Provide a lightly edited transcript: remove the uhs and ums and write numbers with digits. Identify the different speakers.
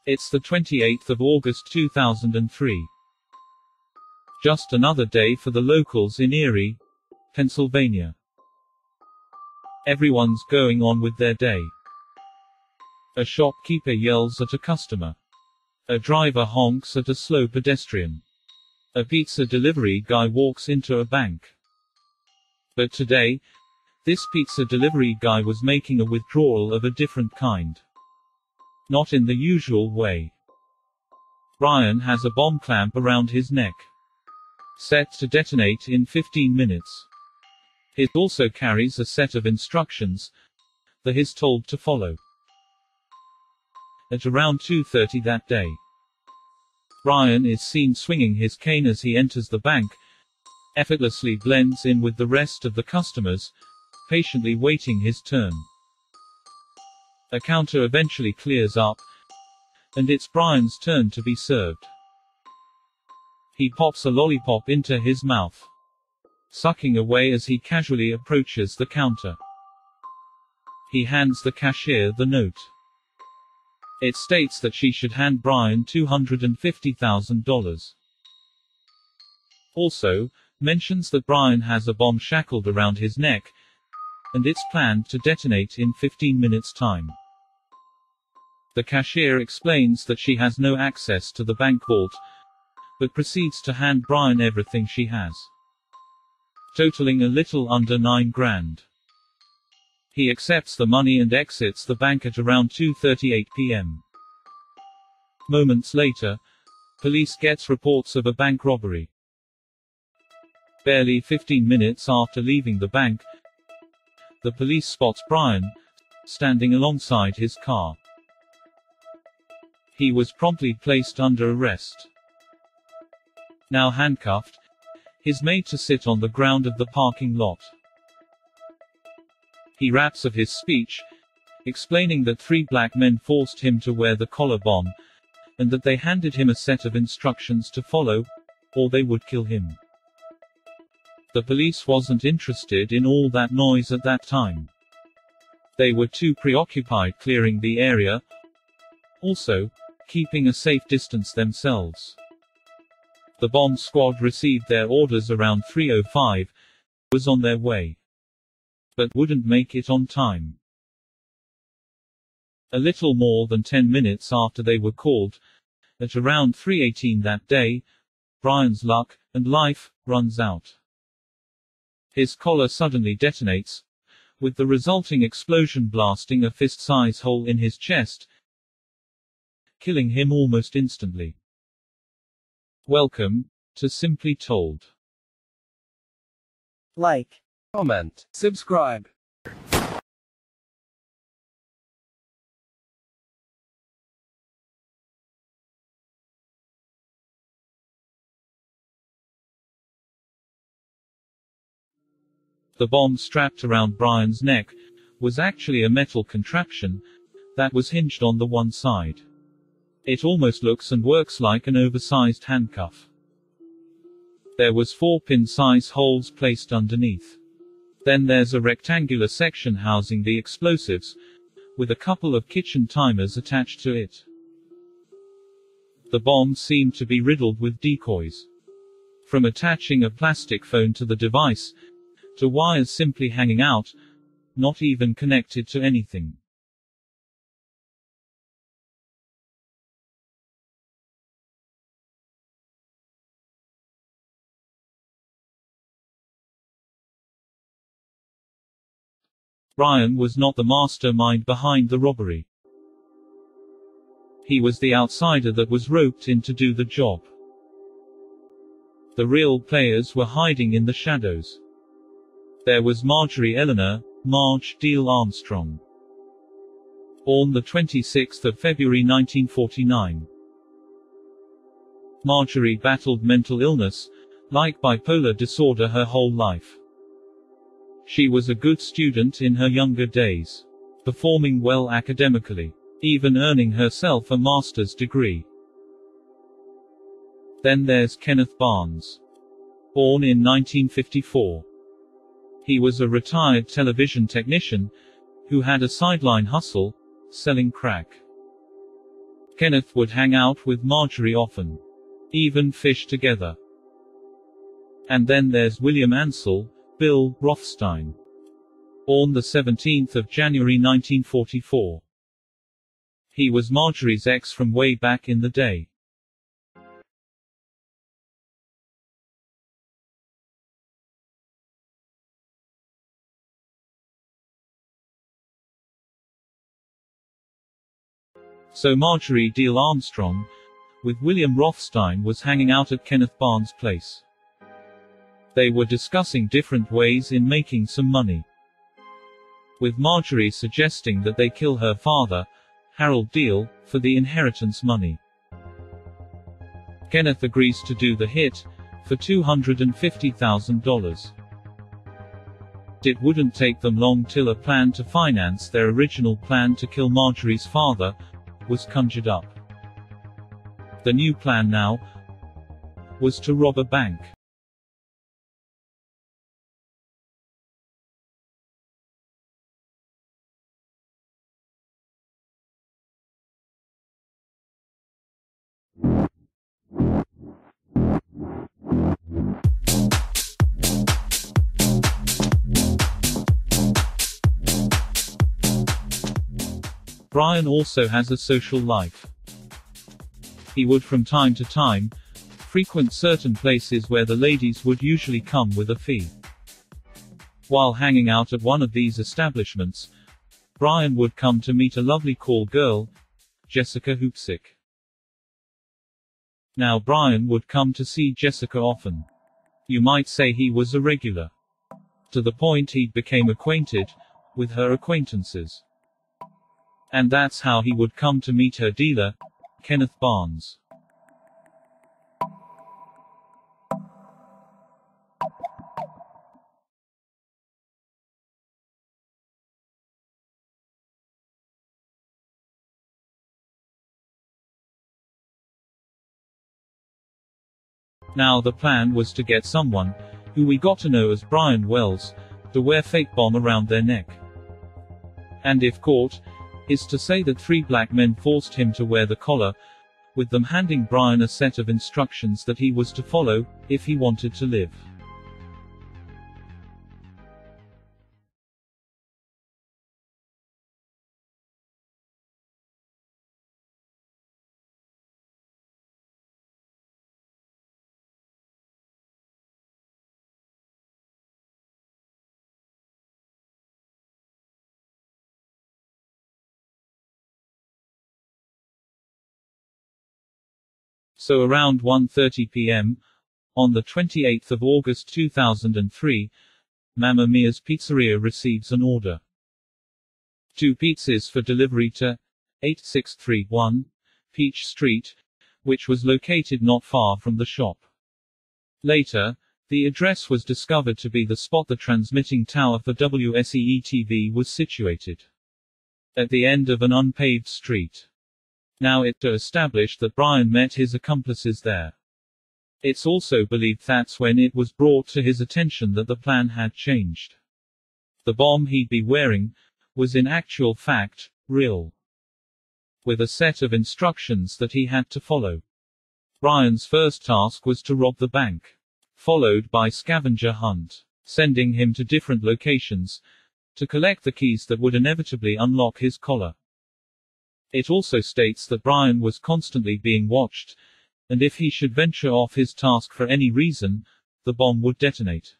Speaker 1: It's the 28th of August 2003. Just another day for the locals in Erie, Pennsylvania. Everyone's going on with their day. A shopkeeper yells at a customer. A driver honks at a slow pedestrian. A pizza delivery guy walks into a bank. But today, this pizza delivery guy was making a withdrawal of a different kind. Not in the usual way. Brian has a bomb clamp around his neck. Set to detonate in 15 minutes. It also carries a set of instructions that he's told to follow. At around 2:30 that day, Brian is seen swinging his cane as he enters the bank, effortlessly blends in with the rest of the customers, patiently waiting his turn. A counter eventually clears up, and it's Brian's turn to be served. He pops a lollipop into his mouth, sucking away as he casually approaches the counter. He hands the cashier the note. It states that she should hand Brian $250,000. Also, mentions that Brian has a bomb shackled around his neck, and it's planned to detonate in 15 minutes' time. The cashier explains that she has no access to the bank vault, but proceeds to hand Brian everything she has, totaling a little under $9,000. He accepts the money and exits the bank at around 2:38 p.m. Moments later, police gets reports of a bank robbery. Barely 15 minutes after leaving the bank, the police spots Brian standing alongside his car. He was promptly placed under arrest. Now handcuffed, he's made to sit on the ground of the parking lot. He raps of his speech, explaining that 3 black men forced him to wear the collar bomb, and that they handed him a set of instructions to follow, or they would kill him. The police wasn't interested in all that noise at that time. They were too preoccupied clearing the area, also keeping a safe distance themselves. The bomb squad received their orders around 3:05, was on their way, but wouldn't make it on time. A little more than 10 minutes after they were called, at around 3:18 that day, Brian's luck and life runs out. His collar suddenly detonates, with the resulting explosion blasting a fist-size hole in his chest, killing him almost instantly. Welcome to Simply Told.
Speaker 2: Like, comment, subscribe.
Speaker 1: The bomb strapped around Brian's neck was actually a metal contraption that was hinged on the one side. It almost looks and works like an oversized handcuff. There was 4 pin-size holes placed underneath. Then there's a rectangular section housing the explosives, with a couple of kitchen timers attached to it. The bomb seemed to be riddled with decoys. From attaching a plastic phone to the device, to wires simply hanging out, not even connected to anything. Brian was not the mastermind behind the robbery. He was the outsider that was roped in to do the job. The real players were hiding in the shadows. There was Marjorie Eleanor, Marge Diehl-Armstong. Born the 26th of February 1949. Marjorie battled mental illness, like bipolar disorder, her whole life. She was a good student in her younger days, performing well academically, even earning herself a master's degree. Then there's Kenneth Barnes. Born in 1954. He was a retired television technician who had a sideline hustle, selling crack. Kenneth would hang out with Marjorie often. Even fish together. And then there's William Ansell, Bill Rothstein. Born the 17th of January 1944. He was Marjorie's ex from way back in the day. So Marjorie Diehl-Armstong, with William Rothstein, was hanging out at Kenneth Barnes' place. They were discussing different ways in making some money, with Marjorie suggesting that they kill her father, Harold Diehl, for the inheritance money. Kenneth agrees to do the hit, for $250,000. It wouldn't take them long till a plan to finance their original plan to kill Marjorie's father was conjured up. The new plan now was to rob a bank. Brian also has a social life. He would from time to time frequent certain places where the ladies would usually come with a fee. While hanging out at one of these establishments, Brian would come to meet a lovely call girl, Jessica Hoopsick. Now Brian would come to see Jessica often. You might say he was a regular. To the point he became acquainted with her acquaintances. And that's how he would come to meet her dealer, Kenneth Barnes. Now the plan was to get someone, who we got to know as Brian Wells, to wear fake bomb around their neck. And if caught, is to say that 3 black men forced him to wear the collar, with them handing Brian a set of instructions that he was to follow, if he wanted to live. So around 1:30 p.m., on the 28th of August 2003, Mamma Mia's Pizzeria receives an order. 2 pizzas for delivery to 8631 Peach Street, which was located not far from the shop. Later, the address was discovered to be the spot the transmitting tower for WSEE-TV was situated. At the end of an unpaved street. Now it's established that Brian met his accomplices there. It's also believed that's when it was brought to his attention that the plan had changed. The bomb he'd be wearing was in actual fact real, with a set of instructions that he had to follow. Brian's first task was to rob the bank, followed by scavenger hunt, sending him to different locations to collect the keys that would inevitably unlock his collar. It also states that Brian was constantly being watched, and if he should venture off his task for any reason, the bomb would detonate.